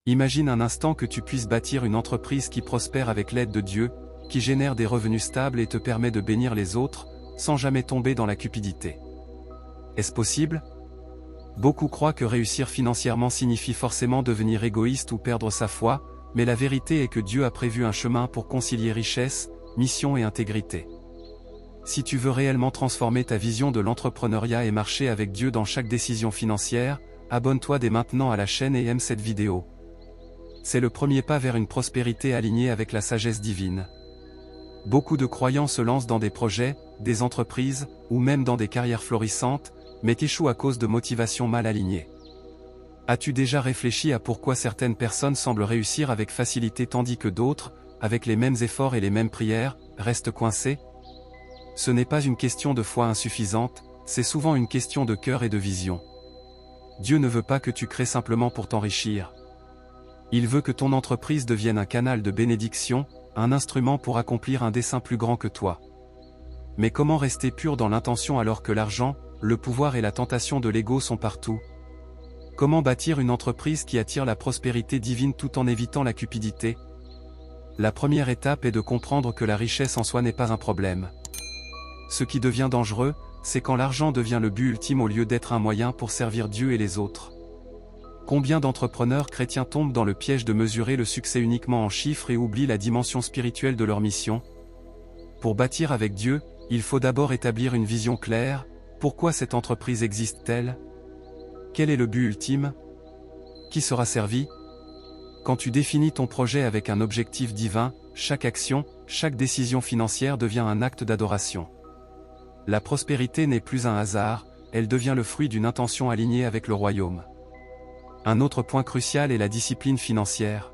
Imagine un instant que tu puisses bâtir une entreprise qui prospère avec l'aide de Dieu, qui génère des revenus stables et te permet de bénir les autres, sans jamais tomber dans la cupidité. Est-ce possible? Beaucoup croient que réussir financièrement signifie forcément devenir égoïste ou perdre sa foi, mais la vérité est que Dieu a prévu un chemin pour concilier richesse, mission et intégrité. Si tu veux réellement transformer ta vision de l'entrepreneuriat et marcher avec Dieu dans chaque décision financière, abonne-toi dès maintenant à la chaîne et aime cette vidéo. C'est le premier pas vers une prospérité alignée avec la sagesse divine. Beaucoup de croyants se lancent dans des projets, des entreprises, ou même dans des carrières florissantes, mais échouent à cause de motivations mal alignées. As-tu déjà réfléchi à pourquoi certaines personnes semblent réussir avec facilité tandis que d'autres, avec les mêmes efforts et les mêmes prières, restent coincées? Ce n'est pas une question de foi insuffisante, c'est souvent une question de cœur et de vision. Dieu ne veut pas que tu crées simplement pour t'enrichir. Il veut que ton entreprise devienne un canal de bénédiction, un instrument pour accomplir un dessein plus grand que toi. Mais comment rester pur dans l'intention alors que l'argent, le pouvoir et la tentation de l'ego sont partout? Comment bâtir une entreprise qui attire la prospérité divine tout en évitant la cupidité? La première étape est de comprendre que la richesse en soi n'est pas un problème. Ce qui devient dangereux, c'est quand l'argent devient le but ultime au lieu d'être un moyen pour servir Dieu et les autres. Combien d'entrepreneurs chrétiens tombent dans le piège de mesurer le succès uniquement en chiffres et oublient la dimension spirituelle de leur mission? Pour bâtir avec Dieu, il faut d'abord établir une vision claire. Pourquoi cette entreprise existe-t-elle? Quel est le but ultime? Qui sera servi? Quand tu définis ton projet avec un objectif divin, chaque action, chaque décision financière devient un acte d'adoration. La prospérité n'est plus un hasard, elle devient le fruit d'une intention alignée avec le royaume. Un autre point crucial est la discipline financière.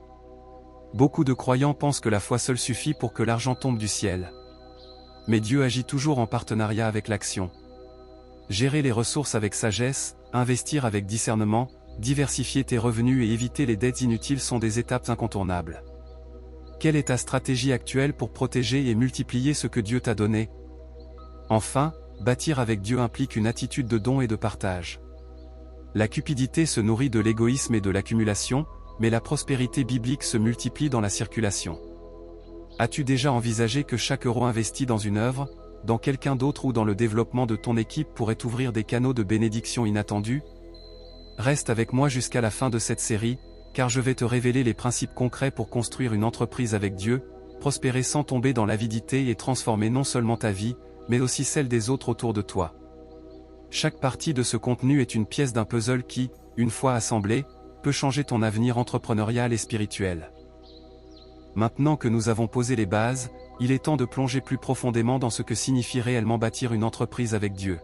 Beaucoup de croyants pensent que la foi seule suffit pour que l'argent tombe du ciel. Mais Dieu agit toujours en partenariat avec l'action. Gérer les ressources avec sagesse, investir avec discernement, diversifier tes revenus et éviter les dettes inutiles sont des étapes incontournables. Quelle est ta stratégie actuelle pour protéger et multiplier ce que Dieu t'a donné? Enfin, bâtir avec Dieu implique une attitude de don et de partage. La cupidité se nourrit de l'égoïsme et de l'accumulation, mais la prospérité biblique se multiplie dans la circulation. As-tu déjà envisagé que chaque euro investi dans une œuvre, dans quelqu'un d'autre ou dans le développement de ton équipe pourrait ouvrir des canaux de bénédiction inattendus? Reste avec moi jusqu'à la fin de cette série, car je vais te révéler les principes concrets pour construire une entreprise avec Dieu, prospérer sans tomber dans l'avidité et transformer non seulement ta vie, mais aussi celle des autres autour de toi. Chaque partie de ce contenu est une pièce d'un puzzle qui, une fois assemblée, peut changer ton avenir entrepreneurial et spirituel. Maintenant que nous avons posé les bases, il est temps de plonger plus profondément dans ce que signifie réellement bâtir une entreprise avec Dieu.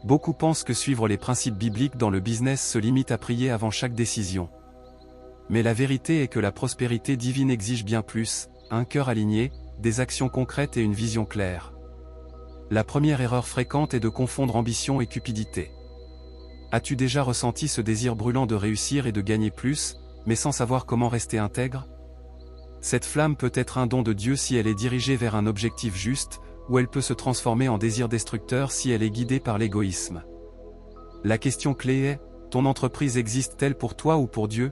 Beaucoup pensent que suivre les principes bibliques dans le business se limite à prier avant chaque décision. Mais la vérité est que la prospérité divine exige bien plus, un cœur aligné, des actions concrètes et une vision claire. La première erreur fréquente est de confondre ambition et cupidité. As-tu déjà ressenti ce désir brûlant de réussir et de gagner plus, mais sans savoir comment rester intègre? Cette flamme peut être un don de Dieu si elle est dirigée vers un objectif juste, ou elle peut se transformer en désir destructeur si elle est guidée par l'égoïsme. La question clé est, ton entreprise existe-t-elle pour toi ou pour Dieu?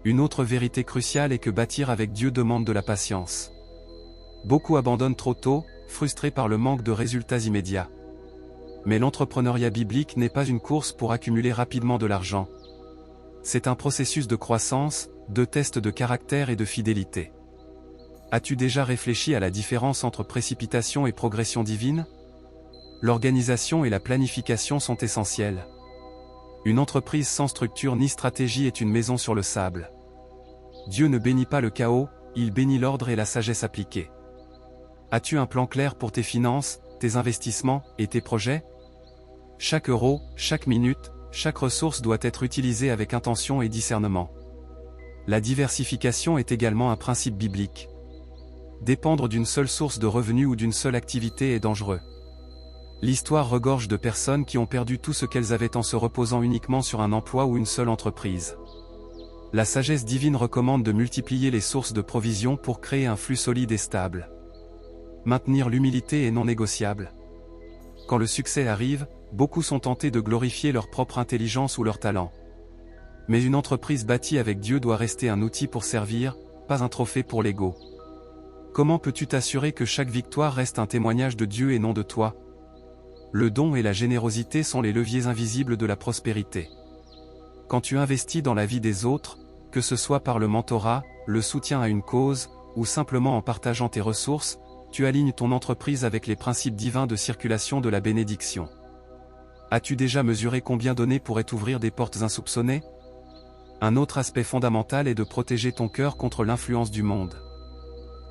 Une autre vérité cruciale est que bâtir avec Dieu demande de la patience. Beaucoup abandonnent trop tôt, frustrés par le manque de résultats immédiats. Mais l'entrepreneuriat biblique n'est pas une course pour accumuler rapidement de l'argent. C'est un processus de croissance, de test de caractère et de fidélité. As-tu déjà réfléchi à la différence entre précipitation et progression divine? L'organisation et la planification sont essentielles. Une entreprise sans structure ni stratégie est une maison sur le sable. Dieu ne bénit pas le chaos, il bénit l'ordre et la sagesse appliquée. As-tu un plan clair pour tes finances, tes investissements et tes projets? Chaque euro, chaque minute, chaque ressource doit être utilisée avec intention et discernement. La diversification est également un principe biblique. Dépendre d'une seule source de revenus ou d'une seule activité est dangereux. L'histoire regorge de personnes qui ont perdu tout ce qu'elles avaient en se reposant uniquement sur un emploi ou une seule entreprise. La sagesse divine recommande de multiplier les sources de provision pour créer un flux solide et stable. Maintenir l'humilité est non négociable. Quand le succès arrive, beaucoup sont tentés de glorifier leur propre intelligence ou leur talent. Mais une entreprise bâtie avec Dieu doit rester un outil pour servir, pas un trophée pour l'ego. Comment peux-tu t'assurer que chaque victoire reste un témoignage de Dieu et non de toi? Le don et la générosité sont les leviers invisibles de la prospérité. Quand tu investis dans la vie des autres, que ce soit par le mentorat, le soutien à une cause, ou simplement en partageant tes ressources, tu alignes ton entreprise avec les principes divins de circulation de la bénédiction. As-tu déjà mesuré combien donner pourrait t'ouvrir des portes insoupçonnées? Un autre aspect fondamental est de protéger ton cœur contre l'influence du monde.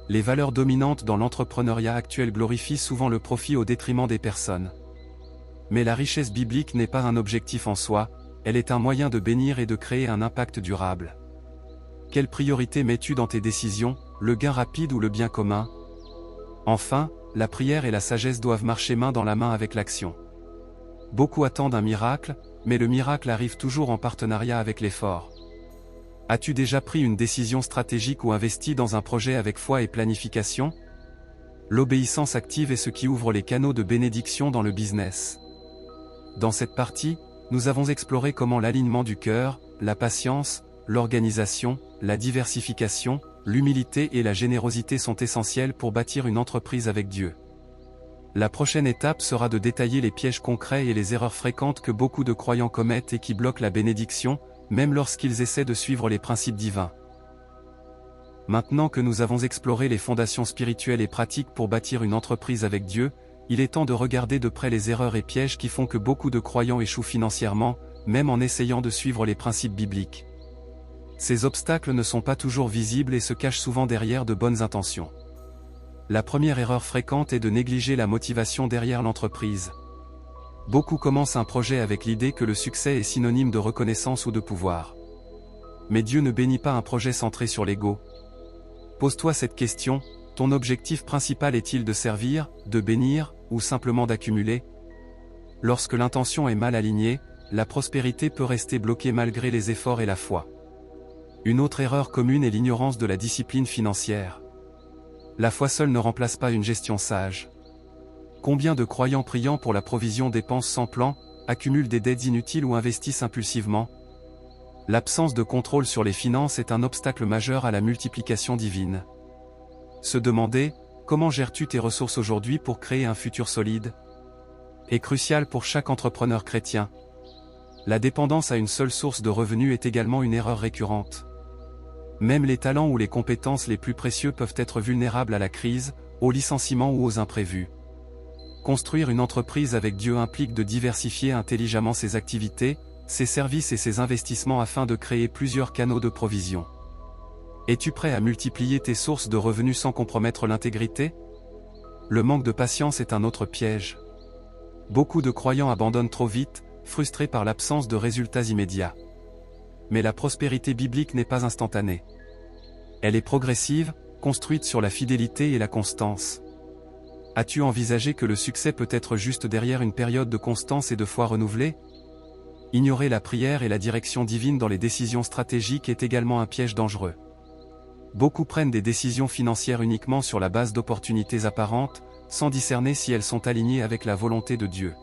Les valeurs dominantes dans l'entrepreneuriat actuel glorifient souvent le profit au détriment des personnes. Mais la richesse biblique n'est pas un objectif en soi, elle est un moyen de bénir et de créer un impact durable. Quelle priorité mets-tu dans tes décisions, le gain rapide ou le bien commun? Enfin, la prière et la sagesse doivent marcher main dans la main avec l'action. Beaucoup attendent un miracle, mais le miracle arrive toujours en partenariat avec l'effort. As-tu déjà pris une décision stratégique ou investi dans un projet avec foi et planification? L'obéissance active est ce qui ouvre les canaux de bénédiction dans le business. Dans cette partie, nous avons exploré comment l'alignement du cœur, la patience, l'organisation, la diversification, l'humilité et la générosité sont essentiels pour bâtir une entreprise avec Dieu. La prochaine étape sera de détailler les pièges concrets et les erreurs fréquentes que beaucoup de croyants commettent et qui bloquent la bénédiction, même lorsqu'ils essaient de suivre les principes divins. Maintenant que nous avons exploré les fondations spirituelles et pratiques pour bâtir une entreprise avec Dieu, il est temps de regarder de près les erreurs et pièges qui font que beaucoup de croyants échouent financièrement, même en essayant de suivre les principes bibliques. Ces obstacles ne sont pas toujours visibles et se cachent souvent derrière de bonnes intentions. La première erreur fréquente est de négliger la motivation derrière l'entreprise. Beaucoup commencent un projet avec l'idée que le succès est synonyme de reconnaissance ou de pouvoir. Mais Dieu ne bénit pas un projet centré sur l'ego. Pose-toi cette question, ton objectif principal est-il de servir, de bénir, ou simplement d'accumuler? Lorsque l'intention est mal alignée, la prospérité peut rester bloquée malgré les efforts et la foi. Une autre erreur commune est l'ignorance de la discipline financière. La foi seule ne remplace pas une gestion sage. Combien de croyants priant pour la provision dépensent sans plan, accumulent des dettes inutiles ou investissent impulsivement? L'absence de contrôle sur les finances est un obstacle majeur à la multiplication divine. Se demander, comment gères-tu tes ressources aujourd'hui pour créer un futur solide? Est crucial pour chaque entrepreneur chrétien. La dépendance à une seule source de revenus est également une erreur récurrente. Même les talents ou les compétences les plus précieux peuvent être vulnérables à la crise, au licenciement ou aux imprévus. Construire une entreprise avec Dieu implique de diversifier intelligemment ses activités, ses services et ses investissements afin de créer plusieurs canaux de provision. Es-tu prêt à multiplier tes sources de revenus sans compromettre l'intégrité? Le manque de patience est un autre piège. Beaucoup de croyants abandonnent trop vite, frustrés par l'absence de résultats immédiats. Mais la prospérité biblique n'est pas instantanée. Elle est progressive, construite sur la fidélité et la constance. As-tu envisagé que le succès peut être juste derrière une période de constance et de foi renouvelée? Ignorer la prière et la direction divine dans les décisions stratégiques est également un piège dangereux. Beaucoup prennent des décisions financières uniquement sur la base d'opportunités apparentes, sans discerner si elles sont alignées avec la volonté de Dieu.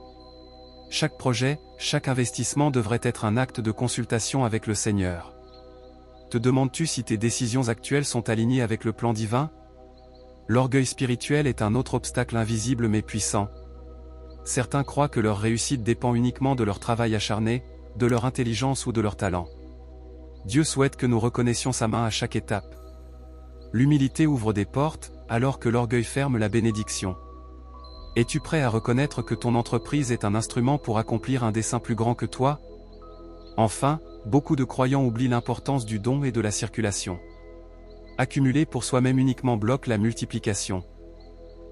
Chaque projet, chaque investissement devrait être un acte de consultation avec le Seigneur. Te demandes-tu si tes décisions actuelles sont alignées avec le plan divin? L'orgueil spirituel est un autre obstacle invisible mais puissant. Certains croient que leur réussite dépend uniquement de leur travail acharné, de leur intelligence ou de leur talent. Dieu souhaite que nous reconnaissions sa main à chaque étape. L'humilité ouvre des portes, alors que l'orgueil ferme la bénédiction. Es-tu prêt à reconnaître que ton entreprise est un instrument pour accomplir un dessein plus grand que toi? Enfin, beaucoup de croyants oublient l'importance du don et de la circulation. Accumuler pour soi-même uniquement bloque la multiplication.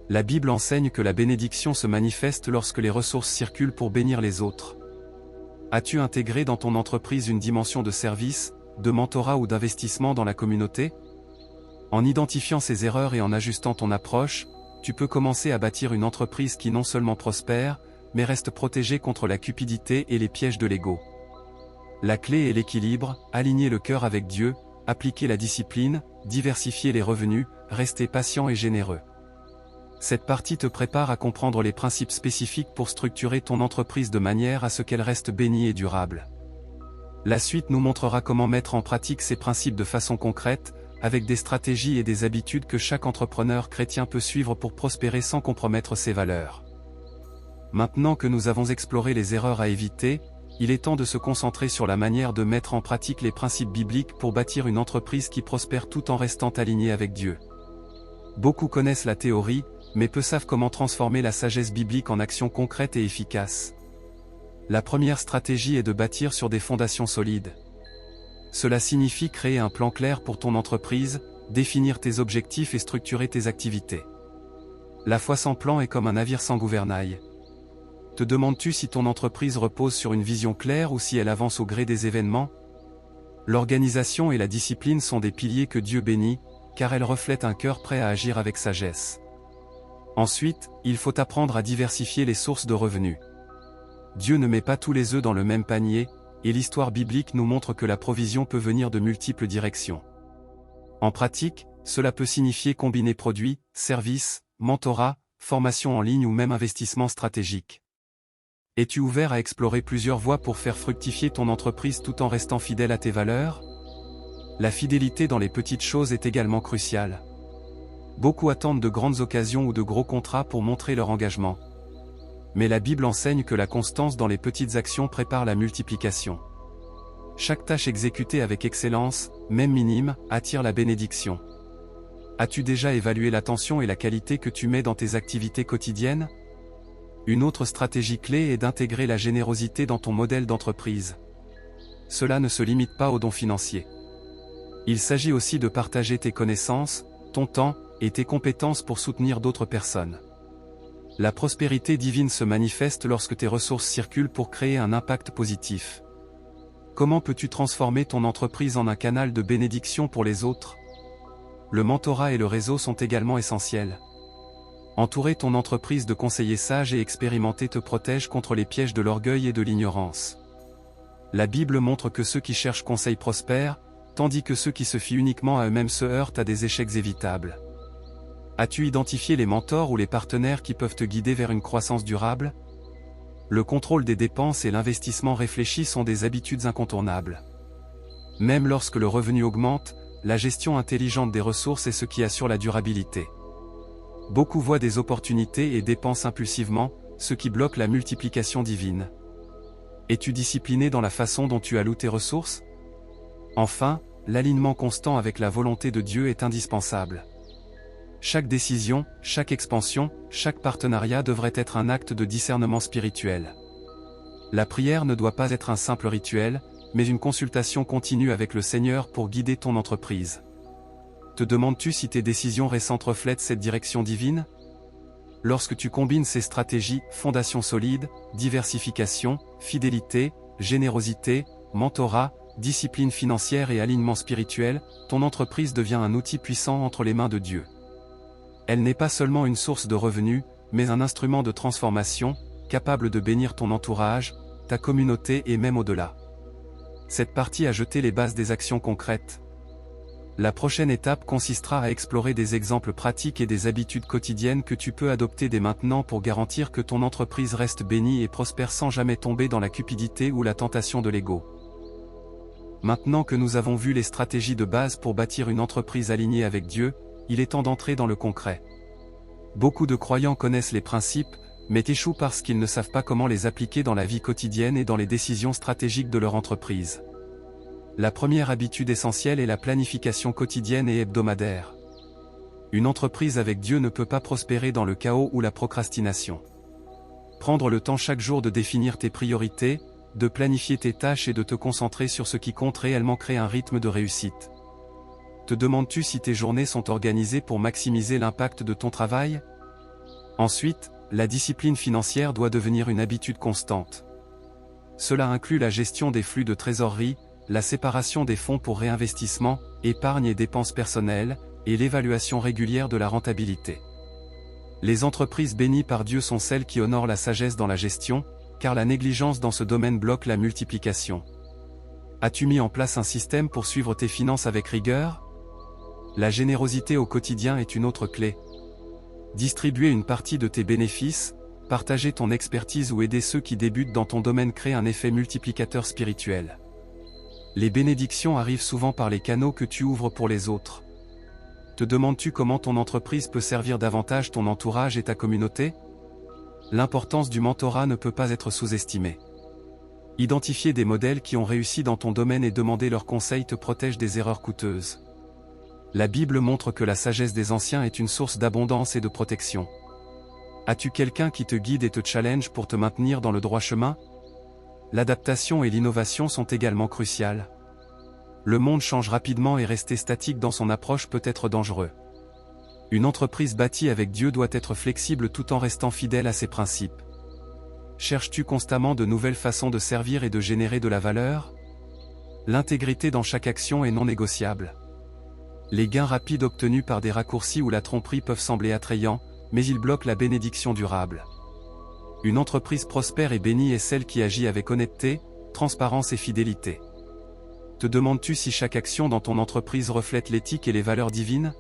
La Bible enseigne que la bénédiction se manifeste lorsque les ressources circulent pour bénir les autres. As-tu intégré dans ton entreprise une dimension de service, de mentorat ou d'investissement dans la communauté? En identifiant ces erreurs et en ajustant ton approche, tu peux commencer à bâtir une entreprise qui non seulement prospère, mais reste protégée contre la cupidité et les pièges de l'ego. La clé est l'équilibre, aligner le cœur avec Dieu, appliquer la discipline, diversifier les revenus, rester patient et généreux. Cette partie te prépare à comprendre les principes spécifiques pour structurer ton entreprise de manière à ce qu'elle reste bénie et durable. La suite nous montrera comment mettre en pratique ces principes de façon concrète, avec des stratégies et des habitudes que chaque entrepreneur chrétien peut suivre pour prospérer sans compromettre ses valeurs. Maintenant que nous avons exploré les erreurs à éviter, il est temps de se concentrer sur la manière de mettre en pratique les principes bibliques pour bâtir une entreprise qui prospère tout en restant alignée avec Dieu. Beaucoup connaissent la théorie, mais peu savent comment transformer la sagesse biblique en actions concrètes et efficaces. La première stratégie est de bâtir sur des fondations solides. Cela signifie créer un plan clair pour ton entreprise, définir tes objectifs et structurer tes activités. La foi sans plan est comme un navire sans gouvernail. Te demandes-tu si ton entreprise repose sur une vision claire ou si elle avance au gré des événements? L'organisation et la discipline sont des piliers que Dieu bénit, car elles reflètent un cœur prêt à agir avec sagesse. Ensuite, il faut apprendre à diversifier les sources de revenus. Dieu ne met pas tous les œufs dans le même panier, et l'histoire biblique nous montre que la provision peut venir de multiples directions. En pratique, cela peut signifier combiner produits, services, mentorat, formation en ligne ou même investissement stratégique. Es-tu ouvert à explorer plusieurs voies pour faire fructifier ton entreprise tout en restant fidèle à tes valeurs? La fidélité dans les petites choses est également cruciale. Beaucoup attendent de grandes occasions ou de gros contrats pour montrer leur engagement. Mais la Bible enseigne que la constance dans les petites actions prépare la multiplication. Chaque tâche exécutée avec excellence, même minime, attire la bénédiction. As-tu déjà évalué l'attention et la qualité que tu mets dans tes activités quotidiennes? Une autre stratégie clé est d'intégrer la générosité dans ton modèle d'entreprise. Cela ne se limite pas aux dons financiers. Il s'agit aussi de partager tes connaissances, ton temps, et tes compétences pour soutenir d'autres personnes. La prospérité divine se manifeste lorsque tes ressources circulent pour créer un impact positif. Comment peux-tu transformer ton entreprise en un canal de bénédiction pour les autres? Le mentorat et le réseau sont également essentiels. Entourer ton entreprise de conseillers sages et expérimentés te protège contre les pièges de l'orgueil et de l'ignorance. La Bible montre que ceux qui cherchent conseil prospèrent, tandis que ceux qui se fient uniquement à eux-mêmes se heurtent à des échecs évitables. As-tu identifié les mentors ou les partenaires qui peuvent te guider vers une croissance durable? Le contrôle des dépenses et l'investissement réfléchi sont des habitudes incontournables. Même lorsque le revenu augmente, la gestion intelligente des ressources est ce qui assure la durabilité. Beaucoup voient des opportunités et dépensent impulsivement, ce qui bloque la multiplication divine. Es-tu discipliné dans la façon dont tu alloues tes ressources? Enfin, l'alignement constant avec la volonté de Dieu est indispensable. Chaque décision, chaque expansion, chaque partenariat devrait être un acte de discernement spirituel. La prière ne doit pas être un simple rituel, mais une consultation continue avec le Seigneur pour guider ton entreprise. Te demandes-tu si tes décisions récentes reflètent cette direction divine? Lorsque tu combines ces stratégies, fondation solide, diversification, fidélité, générosité, mentorat, discipline financière et alignement spirituel, ton entreprise devient un outil puissant entre les mains de Dieu. Elle n'est pas seulement une source de revenus, mais un instrument de transformation, capable de bénir ton entourage, ta communauté et même au-delà. Cette partie a jeté les bases des actions concrètes. La prochaine étape consistera à explorer des exemples pratiques et des habitudes quotidiennes que tu peux adopter dès maintenant pour garantir que ton entreprise reste bénie et prospère sans jamais tomber dans la cupidité ou la tentation de l'ego. Maintenant que nous avons vu les stratégies de base pour bâtir une entreprise alignée avec Dieu, il est temps d'entrer dans le concret. Beaucoup de croyants connaissent les principes, mais échouent parce qu'ils ne savent pas comment les appliquer dans la vie quotidienne et dans les décisions stratégiques de leur entreprise. La première habitude essentielle est la planification quotidienne et hebdomadaire. Une entreprise avec Dieu ne peut pas prospérer dans le chaos ou la procrastination. Prendre le temps chaque jour de définir tes priorités, de planifier tes tâches et de te concentrer sur ce qui compte réellement crée un rythme de réussite. Te demandes-tu si tes journées sont organisées pour maximiser l'impact de ton travail? Ensuite, la discipline financière doit devenir une habitude constante. Cela inclut la gestion des flux de trésorerie, la séparation des fonds pour réinvestissement, épargne et dépenses personnelles, et l'évaluation régulière de la rentabilité. Les entreprises bénies par Dieu sont celles qui honorent la sagesse dans la gestion, car la négligence dans ce domaine bloque la multiplication. As-tu mis en place un système pour suivre tes finances avec rigueur? La générosité au quotidien est une autre clé. Distribuer une partie de tes bénéfices, partager ton expertise ou aider ceux qui débutent dans ton domaine crée un effet multiplicateur spirituel. Les bénédictions arrivent souvent par les canaux que tu ouvres pour les autres. Te demandes-tu comment ton entreprise peut servir davantage ton entourage et ta communauté? L'importance du mentorat ne peut pas être sous-estimée. Identifier des modèles qui ont réussi dans ton domaine et demander leurs conseils te protège des erreurs coûteuses. La Bible montre que la sagesse des anciens est une source d'abondance et de protection. As-tu quelqu'un qui te guide et te challenge pour te maintenir dans le droit chemin? L'adaptation et l'innovation sont également cruciales. Le monde change rapidement et rester statique dans son approche peut être dangereux. Une entreprise bâtie avec Dieu doit être flexible tout en restant fidèle à ses principes. Cherches-tu constamment de nouvelles façons de servir et de générer de la valeur? L'intégrité dans chaque action est non négociable. Les gains rapides obtenus par des raccourcis ou la tromperie peuvent sembler attrayants, mais ils bloquent la bénédiction durable. Une entreprise prospère et bénie est celle qui agit avec honnêteté, transparence et fidélité. Te demandes-tu si chaque action dans ton entreprise reflète l'éthique et les valeurs divines?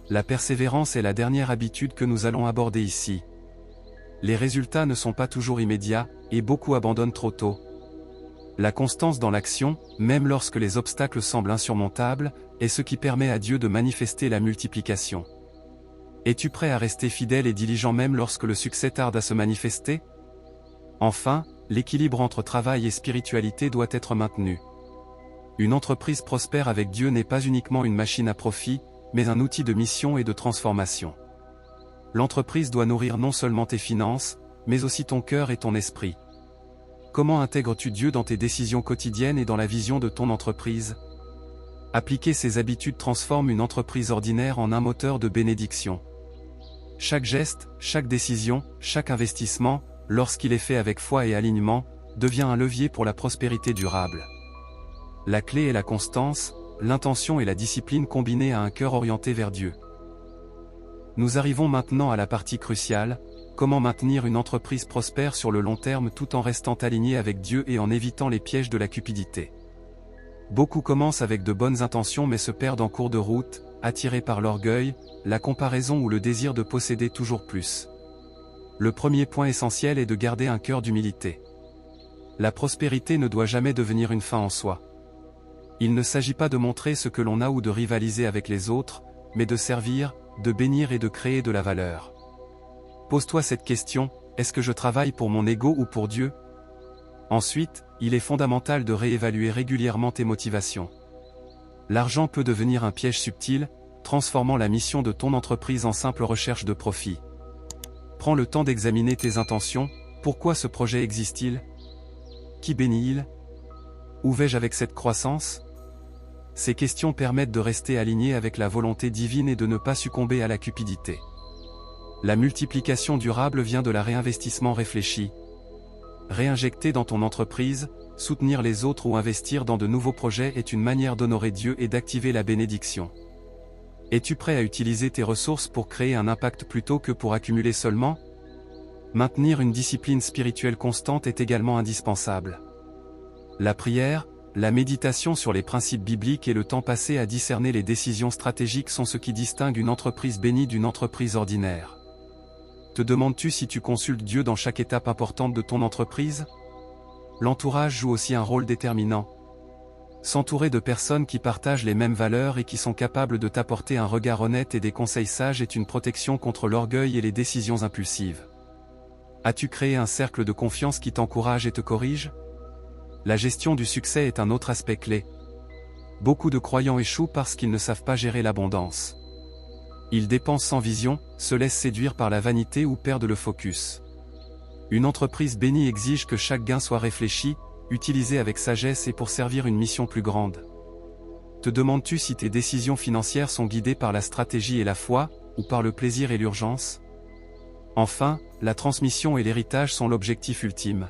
La persévérance est la dernière habitude que nous allons aborder ici. Les résultats ne sont pas toujours immédiats, et beaucoup abandonnent trop tôt. La constance dans l'action, même lorsque les obstacles semblent insurmontables, est ce qui permet à Dieu de manifester la multiplication. Es-tu prêt à rester fidèle et diligent même lorsque le succès tarde à se manifester? Enfin, l'équilibre entre travail et spiritualité doit être maintenu. Une entreprise prospère avec Dieu n'est pas uniquement une machine à profit, mais un outil de mission et de transformation. L'entreprise doit nourrir non seulement tes finances, mais aussi ton cœur et ton esprit. Comment intègres-tu Dieu dans tes décisions quotidiennes et dans la vision de ton entreprise? Appliquer ces habitudes transforme une entreprise ordinaire en un moteur de bénédiction. Chaque geste, chaque décision, chaque investissement, lorsqu'il est fait avec foi et alignement, devient un levier pour la prospérité durable. La clé est la constance, l'intention et la discipline combinées à un cœur orienté vers Dieu. Nous arrivons maintenant à la partie cruciale, comment maintenir une entreprise prospère sur le long terme tout en restant aligné avec Dieu et en évitant les pièges de la cupidité. Beaucoup commencent avec de bonnes intentions mais se perdent en cours de route, attirés par l'orgueil, la comparaison ou le désir de posséder toujours plus. Le premier point essentiel est de garder un cœur d'humilité. La prospérité ne doit jamais devenir une fin en soi. Il ne s'agit pas de montrer ce que l'on a ou de rivaliser avec les autres, mais de servir, de bénir et de créer de la valeur. Pose-toi cette question, est-ce que je travaille pour mon ego ou pour Dieu? Ensuite, il est fondamental de réévaluer régulièrement tes motivations. L'argent peut devenir un piège subtil, transformant la mission de ton entreprise en simple recherche de profit. Prends le temps d'examiner tes intentions, pourquoi ce projet existe-t-il? Qui bénit-il? Où vais-je avec cette croissance? Ces questions permettent de rester aligné avec la volonté divine et de ne pas succomber à la cupidité. La multiplication durable vient de la réinvestissement réfléchi. Réinjecter dans ton entreprise, soutenir les autres ou investir dans de nouveaux projets est une manière d'honorer Dieu et d'activer la bénédiction. Es-tu prêt à utiliser tes ressources pour créer un impact plutôt que pour accumuler seulement? Maintenir une discipline spirituelle constante est également indispensable. La prière, la méditation sur les principes bibliques et le temps passé à discerner les décisions stratégiques sont ce qui distingue une entreprise bénie d'une entreprise ordinaire. Te demandes-tu si tu consultes Dieu dans chaque étape importante de ton entreprise? L'entourage joue aussi un rôle déterminant. S'entourer de personnes qui partagent les mêmes valeurs et qui sont capables de t'apporter un regard honnête et des conseils sages est une protection contre l'orgueil et les décisions impulsives. As-tu créé un cercle de confiance qui t'encourage et te corrige? La gestion du succès est un autre aspect clé. Beaucoup de croyants échouent parce qu'ils ne savent pas gérer l'abondance. Ils dépensent sans vision, se laissent séduire par la vanité ou perdent le focus. Une entreprise bénie exige que chaque gain soit réfléchi, utilisé avec sagesse et pour servir une mission plus grande. Te demandes-tu si tes décisions financières sont guidées par la stratégie et la foi, ou par le plaisir et l'urgence? Enfin, la transmission et l'héritage sont l'objectif ultime.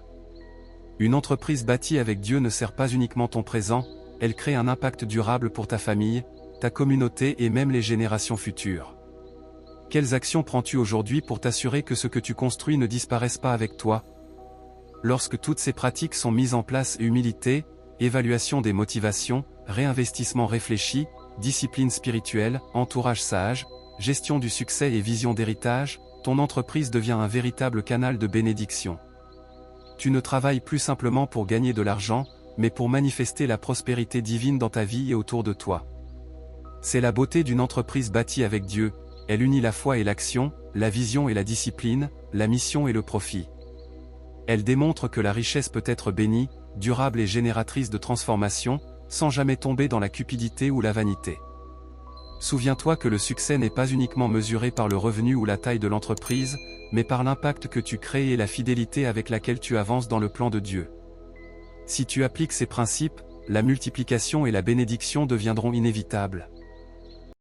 Une entreprise bâtie avec Dieu ne sert pas uniquement ton présent, elle crée un impact durable pour ta famille, ta communauté et même les générations futures. Quelles actions prends-tu aujourd'hui pour t'assurer que ce que tu construis ne disparaisse pas avec toi? Lorsque toutes ces pratiques sont mises en place, humilité, évaluation des motivations, réinvestissement réfléchi, discipline spirituelle, entourage sage, gestion du succès et vision d'héritage, ton entreprise devient un véritable canal de bénédiction. Tu ne travailles plus simplement pour gagner de l'argent, mais pour manifester la prospérité divine dans ta vie et autour de toi. C'est la beauté d'une entreprise bâtie avec Dieu, elle unit la foi et l'action, la vision et la discipline, la mission et le profit. Elle démontre que la richesse peut être bénie, durable et génératrice de transformation, sans jamais tomber dans la cupidité ou la vanité. Souviens-toi que le succès n'est pas uniquement mesuré par le revenu ou la taille de l'entreprise, mais par l'impact que tu crées et la fidélité avec laquelle tu avances dans le plan de Dieu. Si tu appliques ces principes, la multiplication et la bénédiction deviendront inévitables.